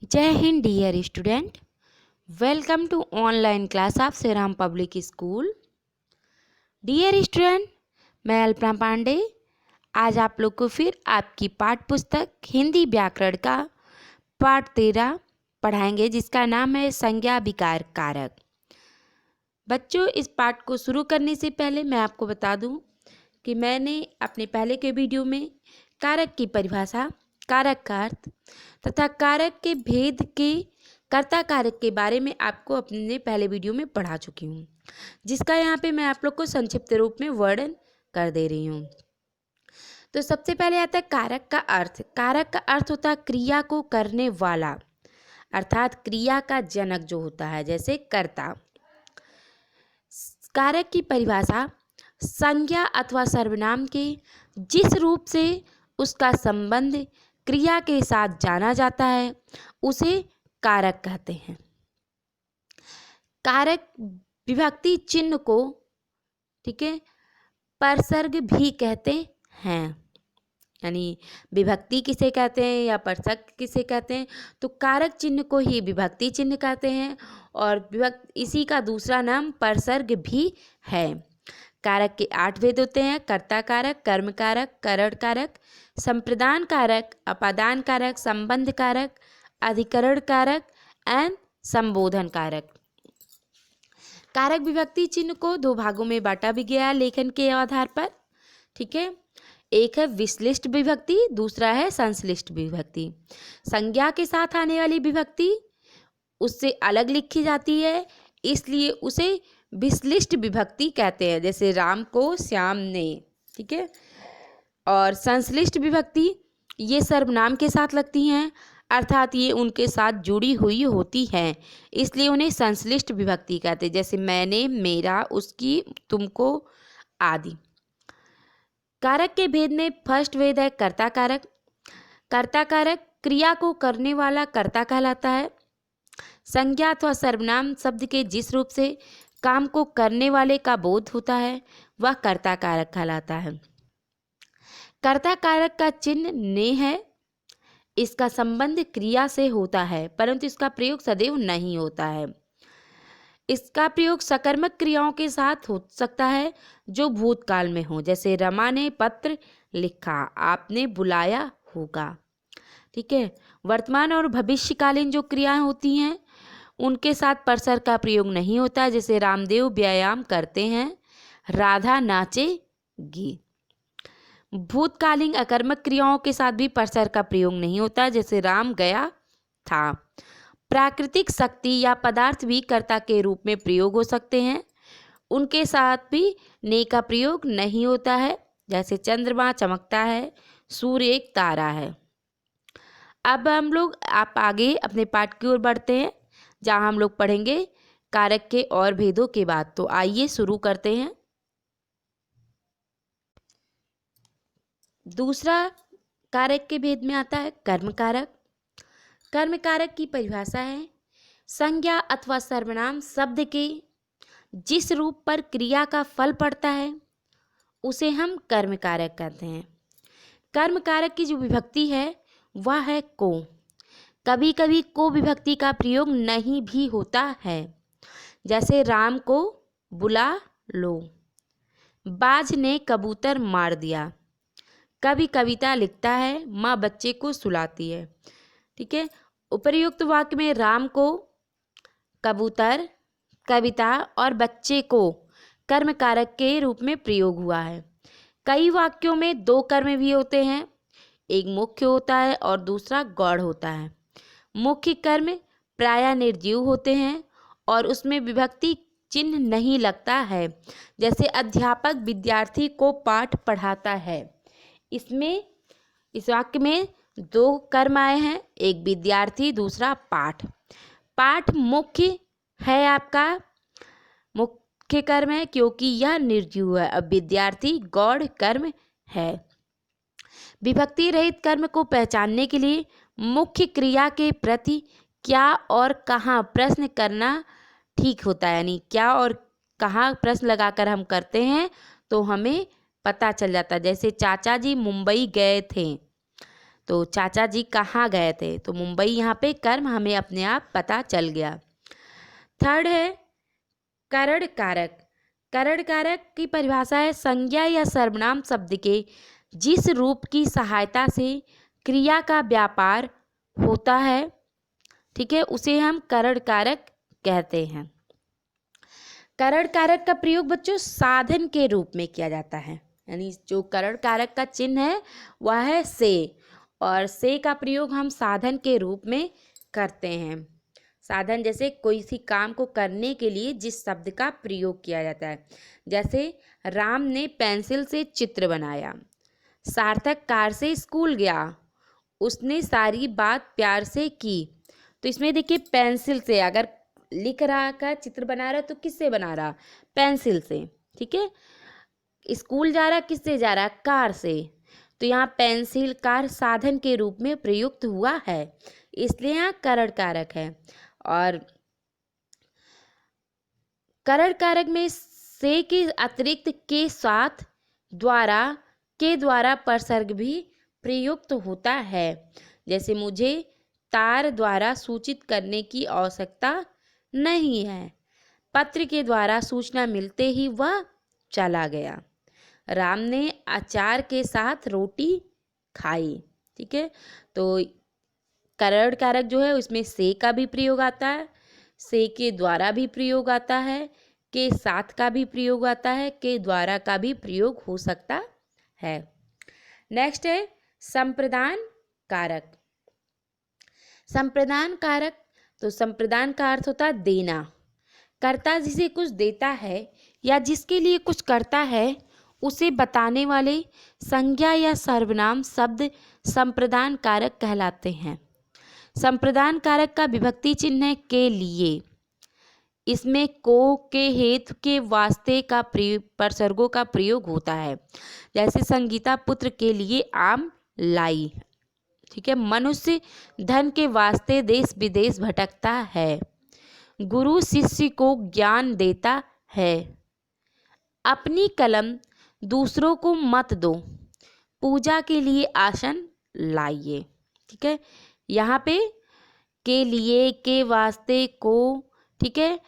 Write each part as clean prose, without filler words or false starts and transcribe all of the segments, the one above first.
जय हिंद dear student. Welcome to online class of Shri Ram public school. Dear student, मैं अल्पना पांडे आज आप लोग को फिर आपकी पाठ पुस्तक हिंदी व्याकरण का पाठ 13 पढ़ाएंगे, जिसका नाम है संज्ञा विकार कारक। बच्चों, इस पाठ को शुरू करने से पहले मैं आपको बता दूं कि मैंने अपने पहले के वीडियो में कारक की परिभाषा, कारक का अर्थ तथा कारक के भेद के कर्ता कारक के बारे में आपको अपने पहले वीडियो में पढ़ा चुकी हूँ, जिसका यहाँ पे मैं आप लोग को संक्षिप्त रूप में वर्णन कर दे रही हूँ। तो सबसे पहले आता है कारक का अर्थ। कारक का अर्थ होता है क्रिया को करने वाला, अर्थात क्रिया का जनक जो होता है, जैसे कर्ता। कारक की परिभाषा संज्ञा अथवा सर्वनाम के जिस रूप से उसका संबंध क्रिया के साथ जाना जाता है उसे कारक कहते हैं। कारक विभक्ति चिन्ह को, ठीक है, परसर्ग भी कहते हैं। यानी विभक्ति किसे कहते हैं या परसर्ग किसे कहते हैं, तो कारक चिन्ह को ही विभक्ति चिन्ह कहते हैं और इसी का दूसरा नाम परसर्ग भी है। कारक के 8 भेद होते हैं: कर्ता कारक, कर्म कारक, करण कारक, संप्रदान कारक, अपादान कारक, संबंध कारक, अधिकरण कारक एंड संबोधन कारक। कारक विभक्ति चिन्ह को 2 भागों में बांटा भी गया है लेखन के आधार पर, ठीक है। एक है विश्लिष्ट विभक्ति, दूसरा है संश्लिष्ट विभक्ति। संज्ञा के साथ आने वाली विभक्ति उससे अलग लिखी जाती है, इसलिए उसे विश्लिष्ट विभक्ति कहते हैं, जैसे राम को श्याम ने, ठीक है। और संश्लिष्ट विभक्ति ये सर्वनाम के साथ लगती हैं, अर्थात ये उनके साथ जुड़ी हुई होती हैं, इसलिए उन्हें संश्लिष्ट विभक्ति कहते हैं, जैसे मैंने, मेरा, उसकी, तुमको आदि। कारक के भेद में फर्स्ट भेद है कर्ता कारक। कर्ता कारक क्रिया को करने वाला कर्ता कहलाता है। संज्ञा अथवा सर्वनाम शब्द के जिस रूप से काम को करने वाले का बोध होता है वह कर्ता कारक कहलाता है। कर्ता कारक का चिन्ह ने है। इसका संबंध क्रिया से होता है, परंतु इसका प्रयोग सदैव नहीं होता है। इसका प्रयोग सकर्मक क्रियाओं के साथ हो सकता है जो भूतकाल में हो, जैसे रमा ने पत्र लिखा, आपने बुलाया होगा, ठीक है। वर्तमान और भविष्यकालीन जो क्रियाएं होती हैं उनके साथ परसर का प्रयोग नहीं होता, जैसे रामदेव व्यायाम करते हैं, राधा नाचेगी। भूतकालीन अकर्मक क्रियाओं के साथ भी परसर का प्रयोग नहीं होता, जैसे राम गया था। प्राकृतिक शक्ति या पदार्थ भी कर्ता के रूप में प्रयोग हो सकते हैं, उनके साथ भी ने का प्रयोग नहीं होता है, जैसे चंद्रमा चमकता है, सूर्य एक तारा है। अब हम लोग आप आगे अपने पाठ की ओर बढ़ते हैं, जहाँ हम लोग पढ़ेंगे कारक के और भेदों के बाद। तो आइए शुरू करते हैं। दूसरा कारक के भेद में आता है कर्म कारक। कर्म कारक की परिभाषा है संज्ञा अथवा सर्वनाम शब्द के जिस रूप पर क्रिया का फल पड़ता है उसे हम कर्म कारक कहते हैं। कर्म कारक की जो विभक्ति है वह है को। कभी कभी को विभक्ति का प्रयोग नहीं भी होता है, जैसे राम को बुला लो, बाज ने कबूतर मार दिया। कभी कविता लिखता है, माँ बच्चे को सुलाती है, ठीक है। उपर्युक्त वाक्य में राम को, कबूतर, कविता और बच्चे को कर्म कारक के रूप में प्रयोग हुआ है। कई वाक्यों में 2 कर्म भी होते हैं, एक मुख्य होता है और दूसरा गौड़ होता है। मुख्य कर्म प्रायः निर्जीव होते हैं और उसमें विभक्ति चिन्ह नहीं लगता है, जैसे अध्यापक विद्यार्थी को पाठ पढ़ाता है। इसमें इस वाक्य में 2 कर्म आए हैं, एक विद्यार्थी, दूसरा पाठ। पाठ मुख्य है, आपका मुख्य कर्म है क्योंकि यह निर्जीव है। अब विद्यार्थी गौड़ कर्म है। विभक्ति रहित कर्म को पहचानने के लिए मुख्य क्रिया के प्रति क्या और कहाँ प्रश्न करना ठीक होता है, यानी क्या और कहाँ प्रश्न लगाकर हम करते हैं तो हमें पता चल जाता है। जैसे चाचा जी मुंबई गए थे, तो चाचा जी कहाँ गए थे, तो मुंबई यहाँ पे कर्म हमें अपने आप पता चल गया। थर्ड है करण कारक। करण कारक की परिभाषा है संज्ञा या सर्वनाम शब्द के जिस रूप की सहायता से क्रिया का व्यापार होता है, ठीक है, उसे हम करण कारक कहते हैं। करण कारक का प्रयोग बच्चों साधन के रूप में किया जाता है, यानी जो करण कारक का चिन्ह है वह है से, और से का प्रयोग हम साधन के रूप में करते हैं। साधन जैसे कोई सी काम को करने के लिए जिस शब्द का प्रयोग किया जाता है, जैसे राम ने पेंसिल से चित्र बनाया, सार्थक कार से स्कूल गया, उसने सारी बात प्यार से की। तो इसमें देखिए पेंसिल से, अगर लिख रहा का चित्र बना रहा तो किससे बना रहा, पेंसिल से, ठीक है। स्कूल जा रहा किससे जा रहा, कार से। तो यहाँ पेंसिल कार साधन के रूप में प्रयुक्त हुआ है, इसलिए यहाँ करण कारक है। और करण कारक में से के अतिरिक्त के साथ द्वारा के द्वारा परसर्ग भी प्रयुक्त होता है, जैसे मुझे तार द्वारा सूचित करने की आवश्यकता नहीं है, पत्र के द्वारा सूचना मिलते ही वह चला गया, राम ने अचार के साथ रोटी खाई, ठीक है। तो करण कारक जो है उसमें से का भी प्रयोग आता है, से के द्वारा भी प्रयोग आता है, के साथ का भी प्रयोग आता है, के द्वारा का भी प्रयोग हो सकता है। नेक्स्ट है संप्रदान कारक। संप्रदान कारक, तो संप्रदान का अर्थ होता है देना। कर्ता जिसे कुछ देता है या जिसके लिए कुछ करता है उसे बताने वाले संज्ञा या सर्वनाम शब्द संप्रदान कारक कहलाते हैं। संप्रदान कारक का विभक्ति चिन्ह है के लिए। इसमें को के हेतु के वास्ते का परसर्गों का प्रयोग होता है, जैसे संगीता पुत्र के लिए आम लाई, ठीक है। मनुष्य धन के वास्ते देश विदेश भटकता है, गुरु शिष्य को ज्ञान देता है, अपनी कलम दूसरों को मत दो, पूजा के लिए आसन लाइए, ठीक है। यहाँ पे के लिए, के वास्ते, को, ठीक है,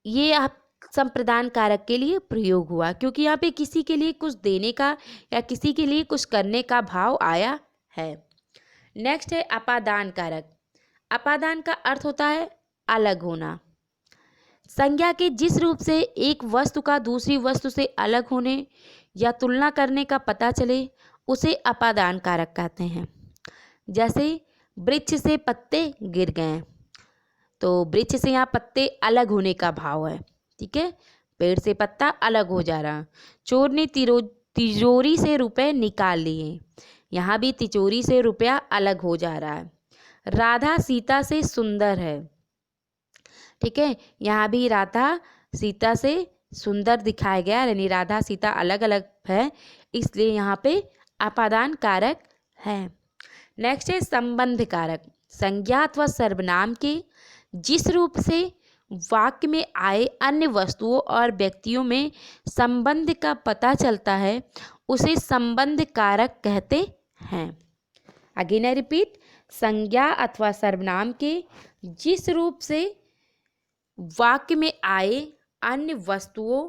ये आप संप्रदान कारक के लिए प्रयोग हुआ, क्योंकि यहाँ पे किसी के लिए कुछ देने का या किसी के लिए कुछ करने का भाव आया है। नेक्स्ट है अपादान कारक। अपादान का अर्थ होता है अलग होना। संज्ञा के जिस रूप से एक वस्तु का दूसरी वस्तु से अलग होने या तुलना करने का पता चले उसे अपादान कारक कहते हैं। जैसे वृक्ष से पत्ते गिर गए, तो वृक्ष से यहाँ पत्ते अलग होने का भाव है, ठीक है, पेड़ से पत्ता अलग हो जा रहा। चोर ने तिजोरी से रुपए निकाल लिए, यहाँ भी तिजोरी से रुपया अलग हो जा रहा है। राधा सीता से सुंदर है, ठीक है, यहाँ भी राधा सीता से सुंदर दिखाया गया, यानी राधा सीता अलग अलग है, इसलिए यहाँ पे अपादान कारक है। नेक्स्ट है संबंध कारक। संज्ञा अथवा सर्वनाम के जिस रूप से वाक्य में आए अन्य वस्तुओं और व्यक्तियों में संबंध का पता चलता है उसे संबंध कारक कहते हैं। अगेन आई रिपीट, संज्ञा अथवा सर्वनाम के जिस रूप से वाक्य में आए अन्य वस्तुओं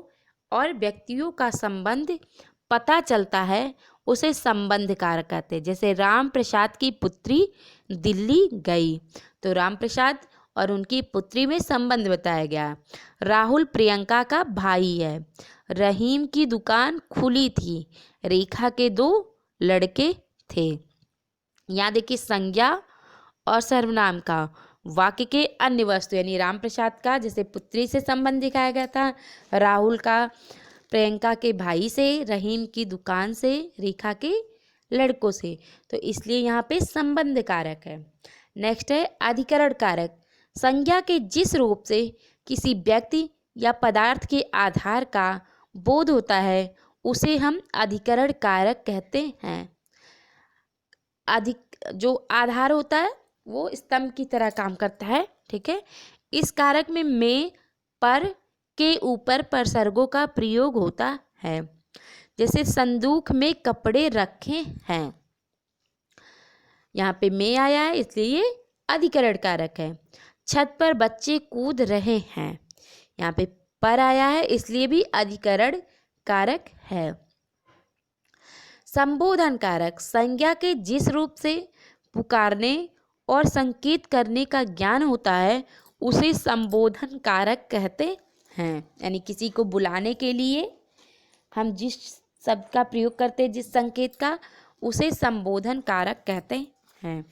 और व्यक्तियों का संबंध पता चलता है उसे संबंध कारक कहते हैं। जैसे राम प्रसाद की पुत्री दिल्ली गई, तो राम प्रसाद और उनकी पुत्री में संबंध बताया गया। राहुल प्रियंका का भाई है, रहीम की दुकान खुली थी, रेखा के 2 लड़के थे। यहाँ देखिए संज्ञा और सर्वनाम का वाक्य के अन्य वस्तु यानी राम प्रसाद का जैसे पुत्री से संबंध दिखाया गया था, राहुल का प्रियंका के भाई से, रहीम की दुकान से, रेखा के लड़कों से, तो इसलिए यहाँ पे संबंध कारक है। नेक्स्ट है अधिकरण कारक। संज्ञा के जिस रूप से किसी व्यक्ति या पदार्थ के आधार का बोध होता है उसे हम अधिकरण कारक कहते हैं। जो आधार होता है वो स्तंभ की तरह काम करता है, ठीक है। इस कारक में पर के ऊपर परसर्गों का प्रयोग होता है, जैसे संदूक में कपड़े रखे हैं। यहाँ पे में आया है इसलिए ये अधिकरण कारक है। छत पर बच्चे कूद रहे हैं, यहाँ पे पर आया है इसलिए भी अधिकरण कारक है। संबोधन कारक संज्ञा के जिस रूप से पुकारने और संकेत करने का ज्ञान होता है उसे संबोधन कारक कहते हैं। यानी किसी को बुलाने के लिए हम जिस शब्द का प्रयोग करते हैं, जिस संकेत का, उसे संबोधन कारक कहते हैं।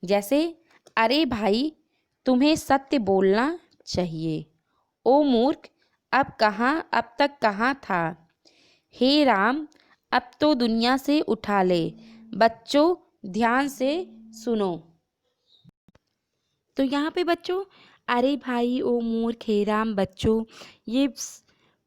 जैसे अरे भाई तुम्हें सत्य बोलना चाहिए, ओ मूर्ख अब तक कहाँ था, हे राम अब तो दुनिया से उठा ले, बच्चों ध्यान से सुनो। तो यहाँ पे बच्चों अरे भाई, ओ मूर्ख, हे राम, बच्चों, ये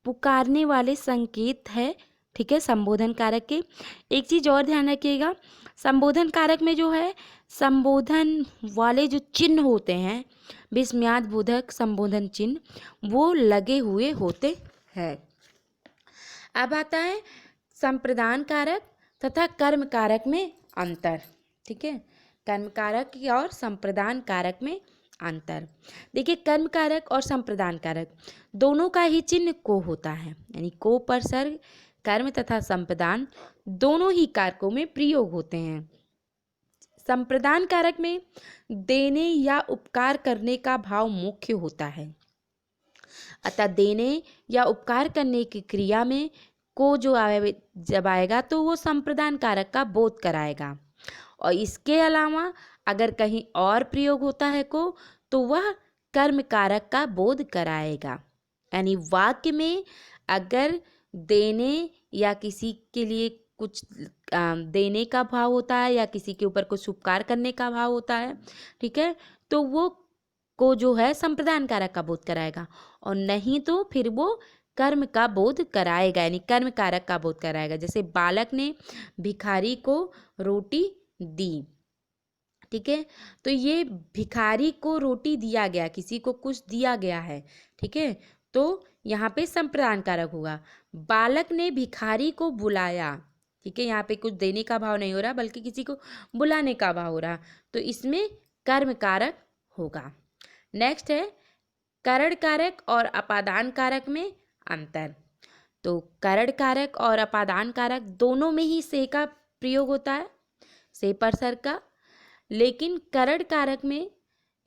पुकारने वाले संकेत है, ठीक है, संबोधन कारक के। एक चीज़ और ध्यान रखिएगा, संबोधन कारक में जो है संबोधन वाले जो चिन्ह होते हैं, विस्मयाद बोधक संबोधन चिन्ह, वो लगे हुए होते हैं। अब आता है संप्रदान कारक तथा कर्म कारक में अंतर, ठीक है, कर्म कारक और संप्रदान कारक में अंतर। देखिए कर्म कारक और संप्रदान कारक दोनों का ही चिन्ह को होता है, यानी को परसर्ग कर्म तथा संप्रदान दोनों ही कारकों में प्रयोग होते हैं। संप्रदान कारक में देने या उपकार करने का भाव मुख्य होता है, अतः देने या उपकार करने की क्रिया में को जो जब आएगा तो वो संप्रदान कारक का बोध कराएगा। और इसके अलावा अगर कहीं और प्रयोग होता है को तो वह कर्म कारक का बोध कराएगा। यानी वाक्य में अगर देने या किसी के लिए कुछ देने का भाव होता है या किसी के ऊपर कुछ उपकार करने का भाव होता है, ठीक है, तो वो को जो है संप्रदान कारक का बोध कराएगा, और नहीं तो फिर वो कर्म का बोध कराएगा, यानी कर्म कारक का बोध कराएगा। जैसे बालक ने भिखारी को रोटी दी, ठीक है, तो ये भिखारी को रोटी दिया गया, किसी को कुछ दिया गया है, ठीक है, तो यहाँ पे संप्रदान कारक होगा। बालक ने भिखारी को बुलाया, ठीक है, यहाँ पे कुछ देने का भाव नहीं हो रहा बल्कि किसी को बुलाने का भाव हो रहा, तो इसमें कर्म कारक होगा। नेक्स्ट है करण कारक और अपादान कारक में अंतर। तो करण कारक और अपादान कारक दोनों में ही से का प्रयोग होता है, से परसर्ग का, लेकिन करण कारक में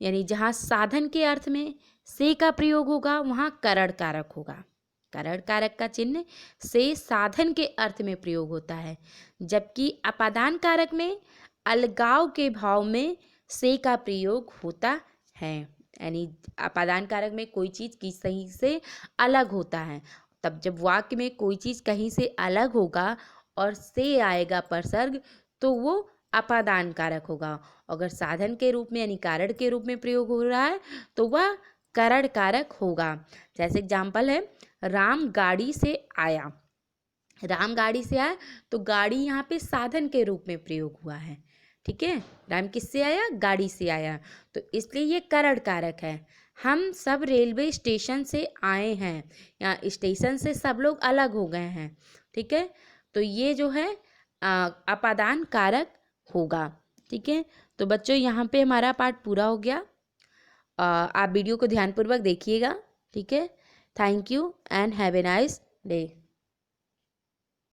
यानी जहाँ साधन के अर्थ में से का प्रयोग होगा वहाँ करण कारक होगा। करण कारक का चिन्ह से साधन के अर्थ में प्रयोग होता है, जबकि अपादान कारक में अलगाव के भाव में से का प्रयोग होता है। यानी अपादान कारक में कोई चीज़ कहीं से अलग होता है, तब जब वाक्य में कोई चीज़ कहीं से अलग होगा और से आएगा परसर्ग तो वो अपादान कारक होगा। अगर साधन के रूप में यानी कारण के रूप में प्रयोग हो रहा है तो वह करण कारक होगा। जैसे एग्जाम्पल है राम गाड़ी से आया, राम गाड़ी से आया तो गाड़ी यहाँ पे साधन के रूप में प्रयोग हुआ है, ठीक है, राम किससे आया, गाड़ी से आया, तो इसलिए ये करण कारक है। हम सब रेलवे स्टेशन से आए हैं, यहाँ स्टेशन से सब लोग अलग हो गए हैं, ठीक है, तो ये जो है अपादान कारक होगा, ठीक है। तो बच्चों यहाँ पे हमारा पाठ पूरा हो गया। आप वीडियो को ध्यानपूर्वक देखिएगा, ठीक है। Thank you and have a nice day.